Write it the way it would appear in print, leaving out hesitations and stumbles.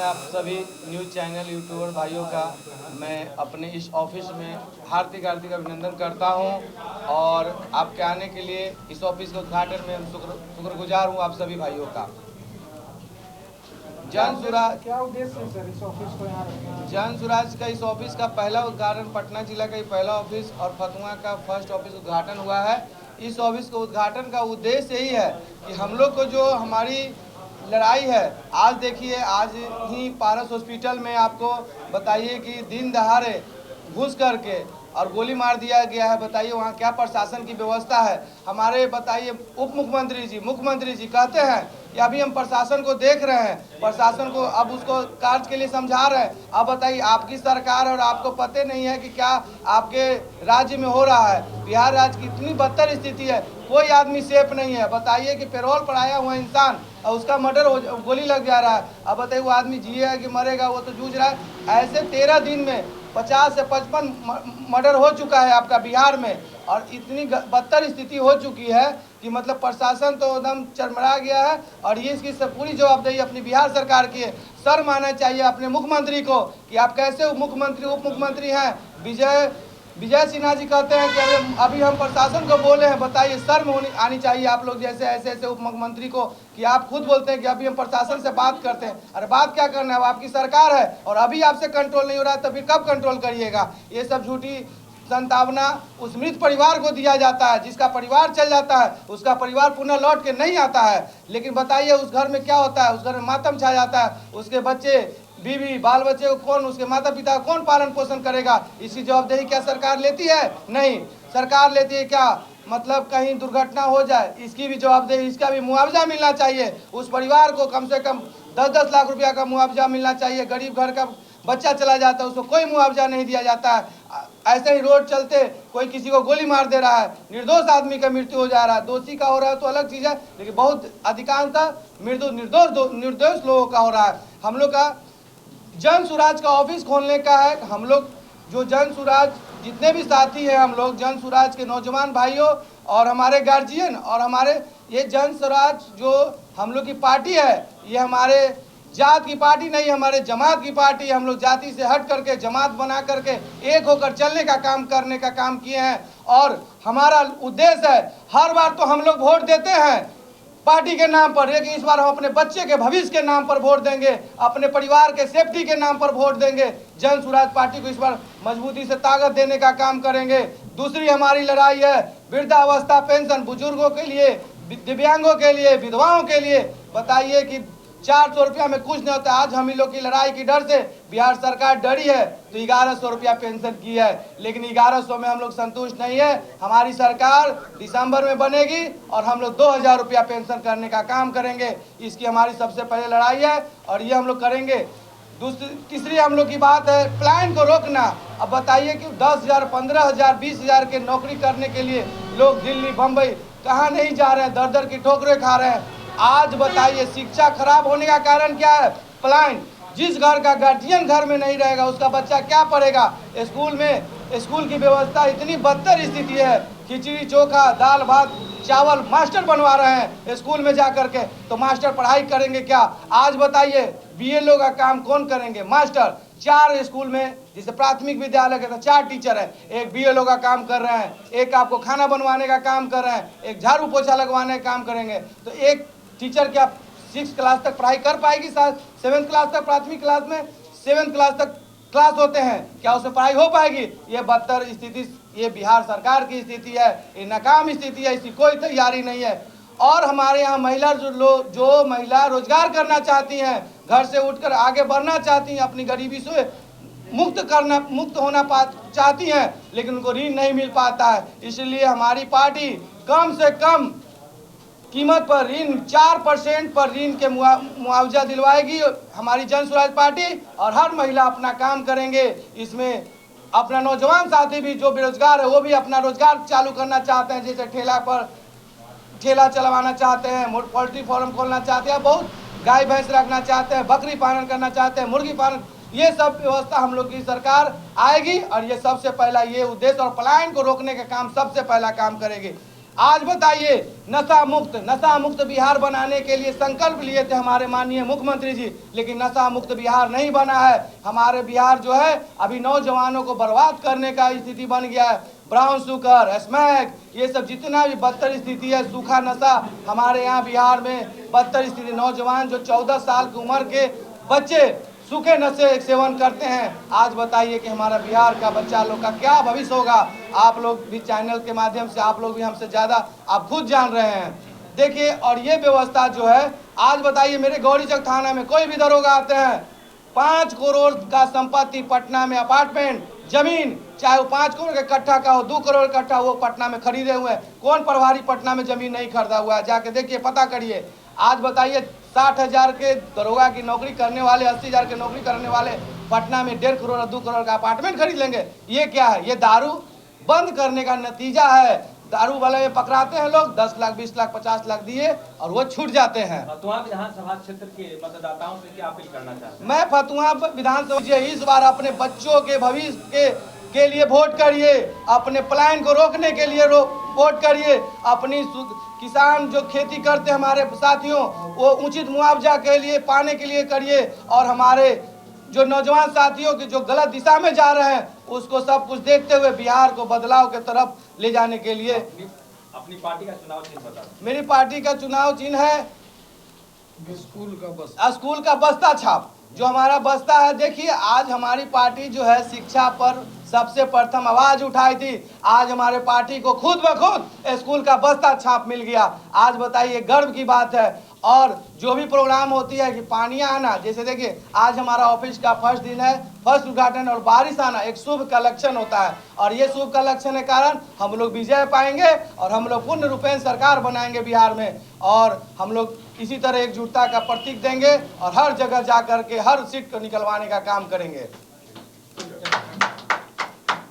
आप सभी news channel YouTuber भाइयों का मैं अपने इस ऑफिस में हार्दिक हार्दिक अभिनंदन करता हूं और आपके आने के लिए इस ऑफिस के उद्घाटन में शुक्रगुजार हूं आप सभी भाइयों का। जन सुराज क्या उद्देश्य है सर इस ऑफिस को यहाँ रखने? जन सुराज का इस ऑफिस का पहला उद्घाटन पटना जिला का ही पहला ऑफिस और फतुहा का फर्स्ट ऑफिस उद्घाटन हुआ है। इस ऑफिस के उद्घाटन का उद्देश्य यही है कि हम लोग को जो हमारी लड़ाई है, आज देखिए आज ही पारस हॉस्पिटल में आपको बताइए कि दिन दहाड़े घुस करके और गोली मार दिया गया है। बताइए वहाँ क्या प्रशासन की व्यवस्था है। हमारे बताइए उप मुख्यमंत्री जी कहते हैं कि अभी हम प्रशासन को देख रहे हैं, प्रशासन को अब उसको कार्य के लिए समझा रहे हैं। अब बताइए आपकी सरकार और आपको पता नहीं है कि क्या आपके राज्य में हो रहा है। बिहार राज्य की इतनी बदतर स्थिति है, कोई आदमी सेफ नहीं है। बताइए कि पेरोल पर आया हुआ इंसान और उसका मर्डर हो, गोली लग जा रहा है। अब बताइए वो आदमी जिएगा कि मरेगा, वो तो जूझ रहा है। ऐसे 13 दिन में 50 से 55 मर्डर हो चुका है आपका बिहार में और इतनी बदतर स्थिति हो चुकी है कि मतलब प्रशासन तो एकदम चरमरा गया है और ये इसकी सब पूरी जवाबदेही अपनी बिहार सरकार की है। सर मानना चाहिए अपने मुख्यमंत्री को कि आप कैसे उप मुख्यमंत्री हैं। विजय सिन्हा जी कहते हैं कि अभी हम प्रशासन को बोले हैं। बताइए शर्म आनी चाहिए आप लोग जैसे ऐसे उप मुख्यमंत्री को कि आप खुद बोलते हैं कि अभी हम प्रशासन से बात करते हैं। अरे बात क्या करना है, आपकी सरकार है और अभी आपसे कंट्रोल नहीं हो रहा है तो फिर कब कंट्रोल करिएगा। ये सब झूठी संतावना उस मृत परिवार को दिया जाता है। जिसका परिवार चल जाता है उसका परिवार पुनः लौट के नहीं आता है। लेकिन बताइए उस घर में क्या होता है, उस घर में मातम छा जाता है। उसके बच्चे बीवी बाल बच्चे को कौन, उसके माता पिता कौन पालन पोषण करेगा। इसकी जवाबदेही क्या सरकार लेती है? नहीं, सरकार लेती है क्या? मतलब कहीं दुर्घटना हो जाए इसकी भी जवाबदेही, इसका भी मुआवजा मिलना चाहिए। उस परिवार को कम से कम 10-10 लाख रुपया का मुआवजा मिलना चाहिए। गरीब घर का बच्चा चला जाता है उसको कोई मुआवजा नहीं दिया जाता है। ऐसे ही रोड चलते कोई किसी को गोली मार दे रहा है, निर्दोष आदमी का मृत्यु हो जा रहा है। दोषी का हो रहा है तो अलग चीज़ है, लेकिन बहुत अधिकांशतः निर्दोष लोगों का हो रहा है। हम लोग का जन सुराज का ऑफिस खोलने का है। हम लोग जो जन सुराज जितने भी साथी हैं, हम लोग जन सुराज के नौजवान भाइयों और हमारे गार्जियन और हमारे ये जन सुराज जो हम लोग की पार्टी है, ये हमारे जात की पार्टी नहीं, हमारे जमात की पार्टी। हम लोग जाति से हट करके जमात बना करके एक होकर चलने का काम करने का काम किए हैं और हमारा उद्देश्य है। हर बार तो हम लोग वोट देते हैं पार्टी के नाम पर, लेकिन इस बार हम अपने बच्चे के भविष्य के नाम पर वोट देंगे, अपने परिवार के सेफ्टी के नाम पर वोट देंगे। जन सुराज पार्टी को इस बार मजबूती से ताकत देने का काम करेंगे। दूसरी हमारी लड़ाई है वृद्धावस्था पेंशन, बुजुर्गों के लिए, दिव्यांगों के लिए, विधवाओं के लिए। बताइए कि 400 रुपया में कुछ नहीं होता। आज हम ही लोग की लड़ाई की डर से बिहार सरकार डरी है तो 1100 रुपया पेंशन की है, लेकिन 1100 में हम लोग संतुष्ट नहीं है। हमारी सरकार दिसंबर में बनेगी और हम लोग 2000 रुपया पेंशन करने का काम करेंगे। इसकी हमारी सबसे पहले लड़ाई है और ये हम लोग करेंगे। तीसरी हम लोग की बात है प्लान को रोकना। अब बताइए कि 10,000, 15,000, 20,000 के नौकरी करने के लिए लोग दिल्ली बम्बई कहाँ नहीं जा रहे हैं, दर दर की ठोकरें खा रहे हैं। आज बताइए शिक्षा खराब होने का कारण क्या है? प्लान। जिस घर का गार्जियन घर में नहीं रहेगा उसका बच्चा क्या पढ़ेगा? स्कूल की व्यवस्था इतनी बदतर स्थिति है, खिचड़ी चोखा दाल भात चावल मास्टर बनवा रहे हैं स्कूल में जा करके, तो मास्टर पढ़ाई करेंगे क्या? आज बताइए बीएलओ का काम कौन करेंगे? मास्टर। 4 स्कूल में जैसे प्राथमिक विद्यालय के तो 4 टीचर है, एक बीएलओ का काम कर रहे हैं, एक आपको खाना बनवाने का काम कर रहे हैं, एक झाड़ू पोछा लगवाने का काम करेंगे। तो एक टीचर क्या 6th क्लास तक पढ़ाई कर पाएगी? 7th क्लास तक, प्राथमिक क्लास में 7th क्लास तक क्लास होते हैं, क्या उसमें पढ़ाई हो पाएगी? ये बदतर स्थिति ये बिहार सरकार की स्थिति है, ये नाकाम स्थिति है, इसकी कोई तैयारी नहीं है। और हमारे यहाँ महिला जो महिला रोजगार करना चाहती हैं, घर से उठकर आगे बढ़ना चाहती हैं, अपनी गरीबी से मुक्त होना चाहती हैं, लेकिन उनको ऋण नहीं मिल पाता है। इसलिए हमारी पार्टी कम से कम कीमत पर ऋण 4% पर ऋण के मुआवजा दिलवाएगी हमारी जन सुराज पार्टी और हर महिला अपना काम करेंगे। इसमें अपना नौजवान साथी भी जो बेरोजगार है वो भी अपना रोजगार चालू करना चाहते हैं, जैसे ठेला चलवाना चाहते हैं, पोल्ट्री फार्म खोलना चाहते हैं, बहुत गाय भैंस रखना चाहते हैं, बकरी पालन करना चाहते हैं, मुर्गी पालन। ये सब व्यवस्था हम लोग की सरकार आएगी और ये सबसे पहला ये उद्देश्य और पलायन को रोकने का काम सबसे पहला काम करेगी। आज बताइए, नशा मुक्त बिहार बनाने के लिए संकल्प लिए थे हमारे माननीय मुख्यमंत्री जी, लेकिन नशा मुक्त बिहार नहीं बना है। हमारे बिहार जो है अभी नौजवानों को बर्बाद करने का स्थिति बन गया है। ब्राउन शुगर, स्मैक, ये सब जितना भी बदतर स्थिति है, सूखा नशा हमारे यहाँ बिहार में बदतर स्थिति। नौजवान जो 14 साल की उम्र के बच्चे सूखे नशे सेवन करते हैं। आज बताइए कि हमारा बिहार का बच्चा लोग का क्या भविष्य होगा। आप लोग भी चैनल के माध्यम से, आप लोग भी हमसे ज़्यादा आप खुद जान रहे हैं। देखिए, और ये व्यवस्था जो है, आज बताइए मेरे गौरीचक थाना में कोई भी दरोगा आते हैं, 5 करोड़ का संपत्ति पटना में अपार्टमेंट जमीन, चाहे वो 5 करोड़ का इकट्ठा का हो, 2 करोड़ इकट्ठा, वो पटना में खरीदे हुए हैं। कौन प्रभारी पटना में जमीन नहीं खरीदा हुआ है? जाके देखिए, पता करिए। आज बताइए 60,000 के दरोगा की नौकरी करने वाले, 80,000 की नौकरी करने वाले पटना में 1.5 करोड़ और 2 करोड़ का अपार्टमेंट खरीद लेंगे। ये क्या है? ये दारू बंद करने का नतीजा है। दारू वाले में पकड़ाते हैं लोग, 10 लाख, 20 लाख, 50 लाख दिए और वो छूट जाते हैं। फतुहा विधानसभा क्षेत्र के मतदाताओं से क्या अपील करना चाहते हैं? मैं फतुहा विधानसभा इस बार अपने बच्चों के भविष्य के लिए वोट करिए, अपने प्लान को रोकने के लिए वोट करिए। अपनी किसान जो खेती करते हैं हमारे साथियों, वो उचित मुआवजा के लिए पाने के लिए करिए। और हमारे जो नौजवान साथियों के जो गलत दिशा में जा रहे हैं, उसको सब कुछ देखते हुए बिहार को बदलाव के तरफ ले जाने के लिए अपनी पार्टी का चुनाव चिन्ह बता दें। मेरी पार्टी का चुनाव चिन्ह है स्कूल का बस्ता छाप, जो हमारा बस्ता है। देखिए, आज हमारी पार्टी जो है शिक्षा पर सबसे प्रथम आवाज उठाई थी। आज हमारे पार्टी को खुद ब खुद स्कूल का बस्ता छाप मिल गया। आज बताइए, गर्व की बात है। और जो भी प्रोग्राम होती है कि पानियाँ आना, जैसे देखिए आज हमारा ऑफिस का फर्स्ट दिन है, फर्स्ट उद्घाटन, और बारिश आना एक शुभ का लक्षण होता है। और ये शुभ का लक्षण के कारण हम लोग विजय पाएंगे और हम लोग पूर्ण रूपेण सरकार बनाएंगे बिहार में। और हम लोग इसी तरह एकजुटता का प्रतीक देंगे और हर जगह जा कर के हर सीट को निकलवाने का काम करेंगे।